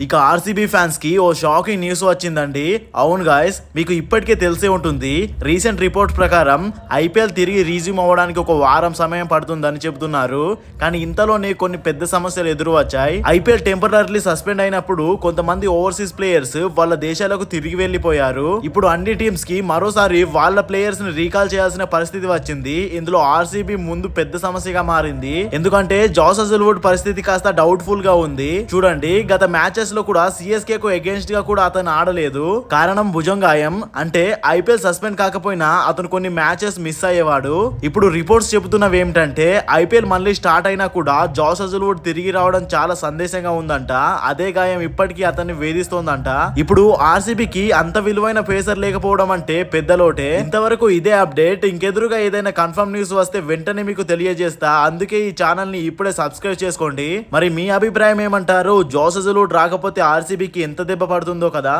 ఇక RCB fans కి ఓ shocking news వచ్చిందండి. అవును గాయస్, మీకు ఇప్పటికే తెలిసే ఉంటుంది. రీసెంట్ రిపోర్ట్ ప్రకారం ఐపీఎల్ తిరిగి రీజ్యూమ్ అవ్వడానికి ఒక వారం సమయం పడుతుందని చెబుతున్నారు. కానీ ఇంతలోనే కొన్ని పెద్ద సమస్యలు ఎదురు వచ్చాయి. ఐపీఎల్ టెంపరరీ సస్పెండ్ అయినప్పుడు కొంతమంది ఓవర్సీస్ ప్లేయర్స్ వాళ్ళ దేశాలకు తిరిగి వెళ్లిపోయారు. ఇప్పుడు అన్ని టీమ్స్ కి మరోసారి వాళ్ళ ప్లేయర్స్ ని రీకాల్ చేయాల్సిన పరిస్థితి వచ్చింది. ఇందులో ఆర్సీబీ ముందు పెద్ద సమస్యగా మారింది. ఎందుకంటే జాస్ హజల్వుడ్ పరిస్థితి కాస్త డౌట్ఫుల్ గా ఉంది. చూడండి, గత మ్యాచెస్ లో కూడా సిఎస్కే కు అగేన్స్ట్ గా కూడా అతను ఆడలేదు. కారణం భుజంగాయం. అంటే ఐపీఎల్ సస్పెండ్ కాకపోయినా అతను కొన్ని మ్యాచెస్ మిస్ అయ్యేవాడు. ఇప్పుడు రిపోర్ట్స్ చెబుతున్నవి ఏమిటంటే ఐపీఎల్ మళ్ళీ స్టార్ట్ అయినా కూడా జాస్ హజల్వుడ్ తిరిగి రావడం చాలా సందేశంగా ఉందంట. అదే గాయం ఇప్పటికీ అతన్ని వేధిస్తోందంట. ఇప్పుడు ఆర్సీబీకి అంత విలువైన పేసర్ లేకపోవడం అంటే పెద్ద లోటే. ఇంతవరకు ఇదే అప్డేట్. ఇంకెదురుగా ఏదైనా కన్ఫర్మ్ న్యూస్ వస్తే వెంటనే మీకు తెలియజేస్తా. అందుకే ఈ ఛానల్ ని ఇప్పుడే సబ్స్క్రైబ్ చేసుకోండి. మరి మీ అభిప్రాయం ఏమంటారు? జాస్ హజల్వుడ్ రాకపోతే ఆర్సీబీకి ఎంత దెబ్బ పడుతుందో కదా.